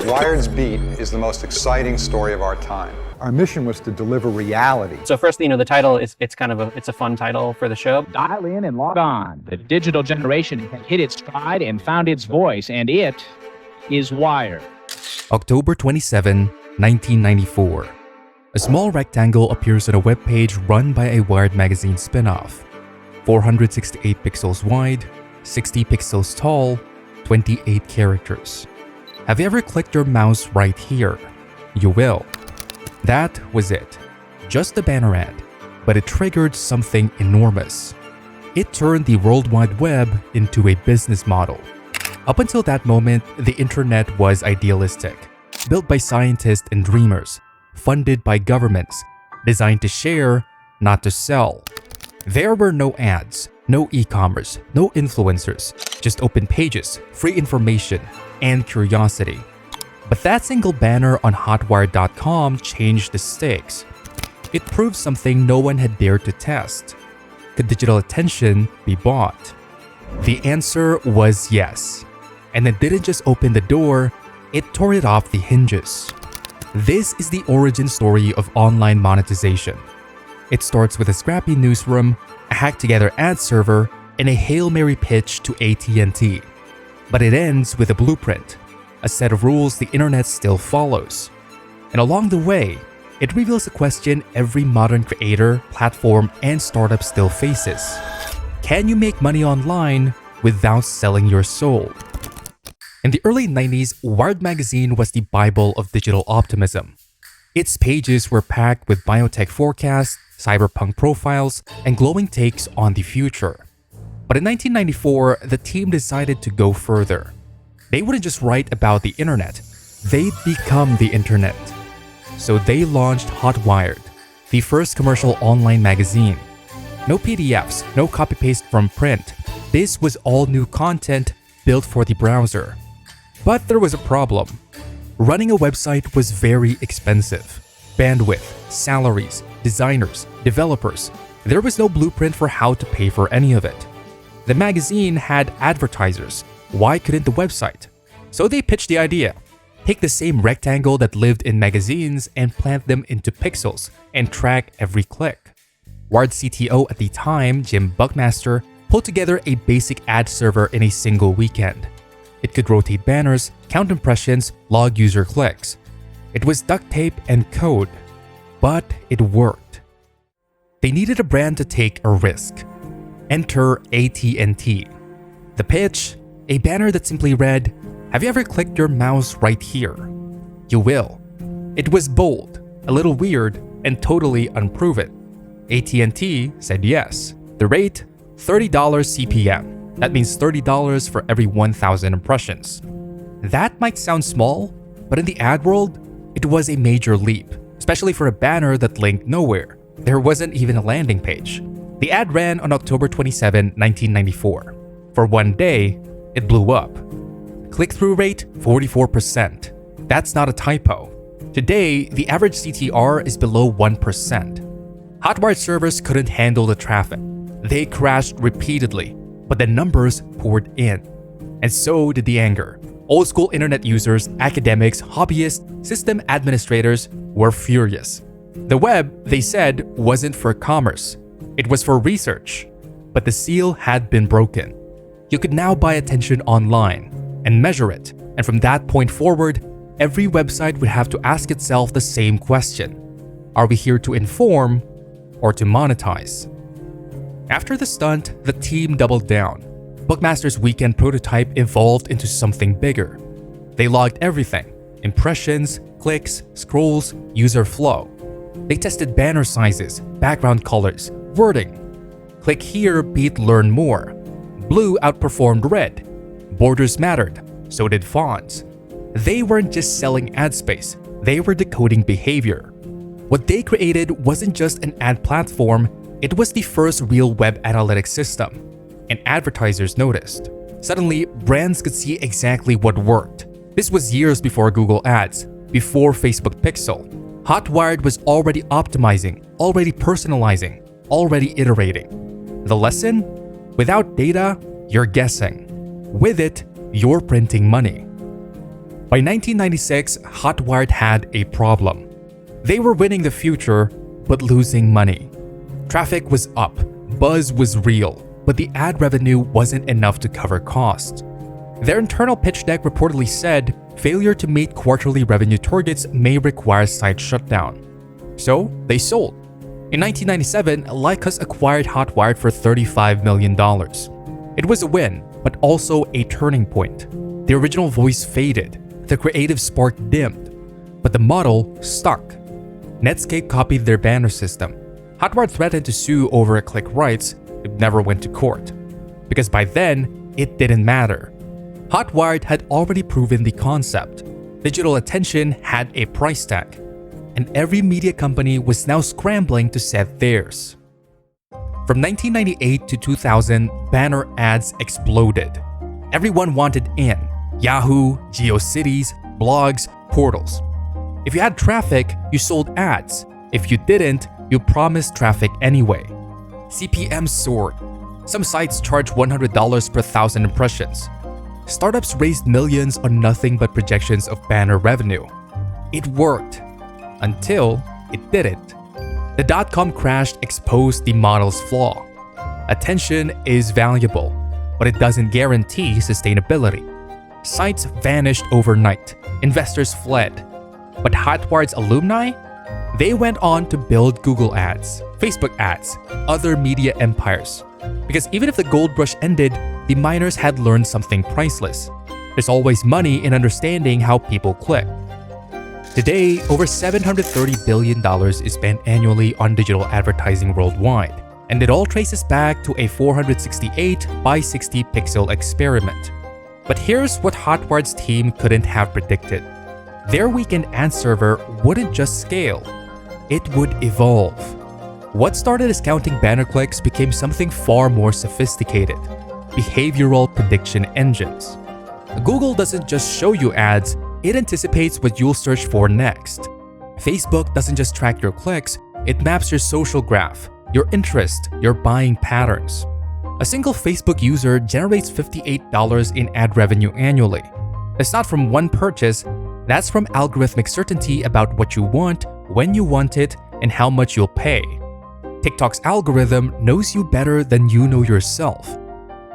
Wired's beat is the most exciting story of our time. Our mission was to deliver reality. So first, the title is it's a fun title for the show. Dial in and log on. The digital generation has hit its stride and found its voice, and it is Wired. October 27, 1994. A small rectangle appears on a web page run by a Wired magazine spin-off. 468 pixels wide, 60 pixels tall, 28 characters. Have you ever clicked your mouse right here? You will. That was it. Just a banner ad, but it triggered something enormous. It turned the World Wide Web into a business model. Up until that moment, the internet was idealistic, built by scientists and dreamers, funded by governments, designed to share, not to sell. There were no ads, no e-commerce, no influencers, just open pages, free information, and curiosity. But that single banner on HotWired.com changed the stakes. It proved something no one had dared to test. Could digital attention be bought? The answer was yes. And it didn't just open the door, it tore it off the hinges. This is the origin story of online monetization. It starts with a scrappy newsroom, a hacked-together ad server, and a Hail Mary pitch to AT&T. But it ends with a blueprint, a set of rules the internet still follows. And along the way, it reveals a question every modern creator, platform, and startup still faces. Can you make money online without selling your soul? In the early 90s, Wired magazine was the Bible of digital optimism. Its pages were packed with biotech forecasts, cyberpunk profiles, and glowing takes on the future. But in 1994, the team decided to go further. They wouldn't just write about the internet, they'd become the internet. So they launched HotWired, the first commercial online magazine. No PDFs, no copy-paste from print. This was all new content built for the browser. But there was a problem. Running a website was very expensive. Bandwidth, salaries, designers, developers. There was no blueprint for how to pay for any of it. The magazine had advertisers. Why couldn't the website? So they pitched the idea. Take the same rectangle that lived in magazines and plant them into pixels and track every click. Wired CTO at the time, Jim Buckmaster, pulled together a basic ad server in a single weekend. It could rotate banners, count impressions, log user clicks. It was duct tape and code, but it worked. They needed a brand to take a risk. Enter AT&T. The pitch, a banner that simply read, "Have you ever clicked your mouse right here? You will." It was bold, a little weird, and totally unproven. AT&T said yes. The rate, $30 CPM. That means $30 for every 1,000 impressions. That might sound small, but in the ad world, it was a major leap, especially for a banner that linked nowhere. There wasn't even a landing page. The ad ran on October 27, 1994. For one day, it blew up. Click-through rate, 44%. That's not a typo. Today, the average CTR is below 1%. HotWired servers couldn't handle the traffic. They crashed repeatedly, but the numbers poured in. And so did the anger. Old school internet users, academics, hobbyists, system administrators were furious. The web, they said, wasn't for commerce. It was for research. But the seal had been broken. You could now buy attention online and measure it. And from that point forward, every website would have to ask itself the same question. Are we here to inform or to monetize? After the stunt, the team doubled down. Buckmaster's weekend prototype evolved into something bigger. They logged everything: impressions, clicks, scrolls, user flow. They tested banner sizes, background colors, wording. Click here beat learn more. Blue outperformed red. Borders mattered, so did fonts. They weren't just selling ad space, they were decoding behavior. What they created wasn't just an ad platform, it was the first real web analytics system. And advertisers noticed. Suddenly, brands could see exactly what worked. This was years before Google Ads, before Facebook Pixel. HotWired was already optimizing, already personalizing, already iterating. The lesson? Without data, you're guessing. With it, you're printing money. By 1996, HotWired had a problem. They were winning the future, but losing money. Traffic was up, buzz was real, but the ad revenue wasn't enough to cover costs. Their internal pitch deck reportedly said failure to meet quarterly revenue targets may require site shutdown. So, they sold. In 1997, Lycos acquired HotWired for $35 million. It was a win, but also a turning point. The original voice faded, the creative spark dimmed, but the model stuck. Netscape copied their banner system. HotWired threatened to sue over click rights. It never went to court. Because by then, it didn't matter. HotWired had already proven the concept. Digital attention had a price tag, and every media company was now scrambling to set theirs. From 1998 to 2000, banner ads exploded. Everyone wanted in. Yahoo, GeoCities, blogs, portals. If you had traffic, you sold ads. If you didn't, you promised traffic anyway. CPM soared. Some sites charged $100 per thousand impressions. Startups raised millions on nothing but projections of banner revenue. It worked. Until it didn't. The dot-com crash exposed the model's flaw. Attention is valuable, but it doesn't guarantee sustainability. Sites vanished overnight. Investors fled. But HotWired's alumni? They went on to build Google ads, Facebook ads, other media empires. Because even if the gold rush ended, the miners had learned something priceless. There's always money in understanding how people click. Today, over $730 billion is spent annually on digital advertising worldwide, and it all traces back to a 468 by 60 pixel experiment. But here's what HotWired's team couldn't have predicted. Their weekend ad server wouldn't just scale, it would evolve. What started as counting banner clicks became something far more sophisticated: behavioral prediction engines. Google doesn't just show you ads, it anticipates what you'll search for next. Facebook doesn't just track your clicks, it maps your social graph, your interest, your buying patterns. A single Facebook user generates $58 in ad revenue annually. That's not from one purchase, that's from algorithmic certainty about what you want, when you want it, and how much you'll pay. TikTok's algorithm knows you better than you know yourself.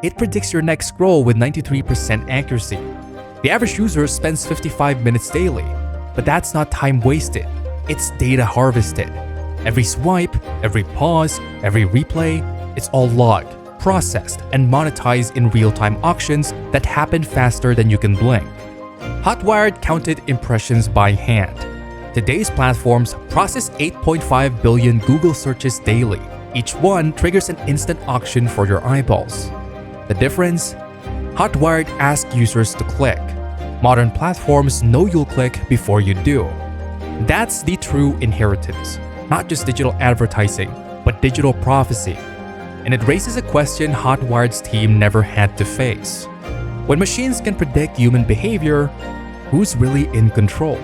It predicts your next scroll with 93% accuracy. The average user spends 55 minutes daily, but that's not time wasted, it's data harvested. Every swipe, every pause, every replay, it's all logged, processed, and monetized in real-time auctions that happen faster than you can blink. HotWired counted impressions by hand. Today's platforms process 8.5 billion Google searches daily. Each one triggers an instant auction for your eyeballs. The difference? HotWired asks users to click. Modern platforms know you'll click before you do. That's the true inheritance. Not just digital advertising, but digital prophecy. And it raises a question HotWired's team never had to face. When machines can predict human behavior, who's really in control?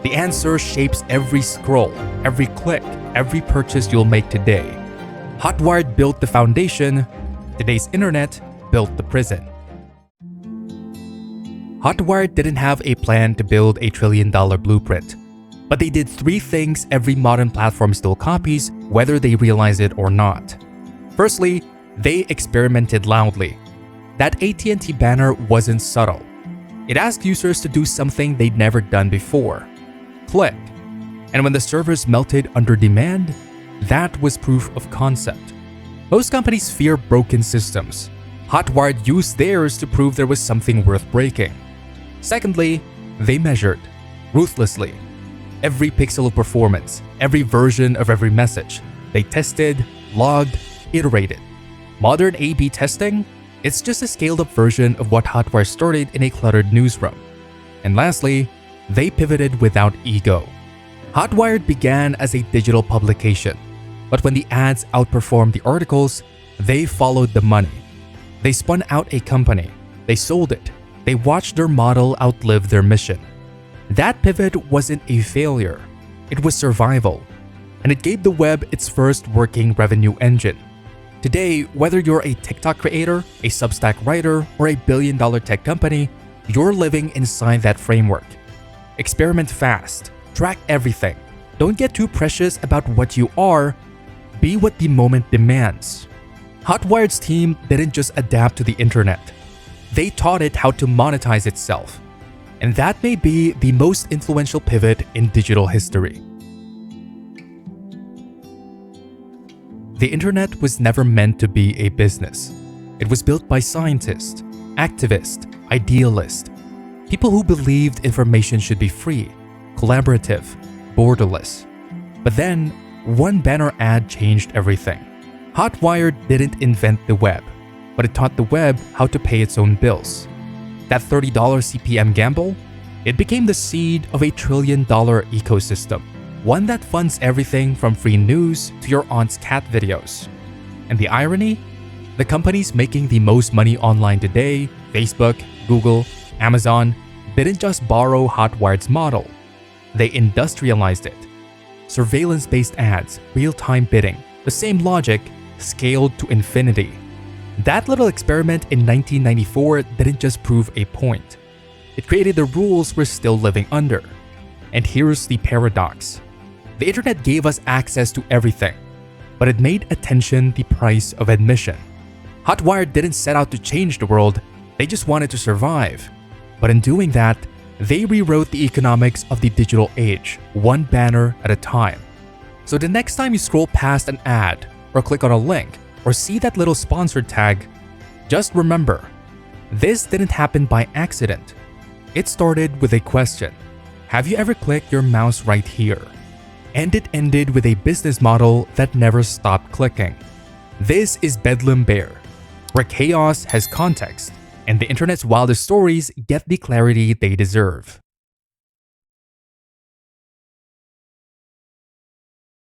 The answer shapes every scroll, every click, every purchase you'll make today. HotWired built the foundation, today's internet built the prison. HotWired didn't have a plan to build a trillion-dollar blueprint, but they did three things every modern platform still copies, whether they realize it or not. Firstly, they experimented loudly. That AT&T banner wasn't subtle. It asked users to do something they'd never done before: click. And when the servers melted under demand, that was proof of concept. Most companies fear broken systems. HotWired used theirs to prove there was something worth breaking. Secondly, they measured, ruthlessly, every pixel of performance, every version of every message. They tested, logged, iterated. Modern A/B testing? It's just a scaled-up version of what HotWired started in a cluttered newsroom. And lastly, they pivoted without ego. HotWired began as a digital publication, but when the ads outperformed the articles, they followed the money. They spun out a company. They sold it. They watched their model outlive their mission. That pivot wasn't a failure. It was survival. And it gave the web its first working revenue engine. Today, whether you're a TikTok creator, a Substack writer, or a billion-dollar tech company, you're living inside that framework. Experiment fast. Track everything. Don't get too precious about what you are. Be what the moment demands. HotWired's team didn't just adapt to the internet. They taught it how to monetize itself. And that may be the most influential pivot in digital history. The internet was never meant to be a business. It was built by scientists, activists, idealists, people who believed information should be free, collaborative, borderless. But then, one banner ad changed everything. HotWired didn't invent the web, but it taught the web how to pay its own bills. That $30 CPM gamble? It became the seed of a $1 trillion ecosystem, one that funds everything from free news to your aunt's cat videos. And the irony? The companies making the most money online today, Facebook, Google, Amazon, didn't just borrow HotWired's model. They industrialized it. Surveillance-based ads, real-time bidding, the same logic, scaled to infinity. That little experiment in 1994 didn't just prove a point. It created the rules we're still living under. And here's the paradox. The internet gave us access to everything, but it made attention the price of admission. HotWired didn't set out to change the world, they just wanted to survive. But in doing that, they rewrote the economics of the digital age, one banner at a time. So the next time you scroll past an ad, or click on a link, or see that little sponsored tag, just remember, this didn't happen by accident. It started with a question. Have you ever clicked your mouse right here? And it ended with a business model that never stopped clicking. This is Bedlam Bear, where chaos has context, and the internet's wildest stories get the clarity they deserve.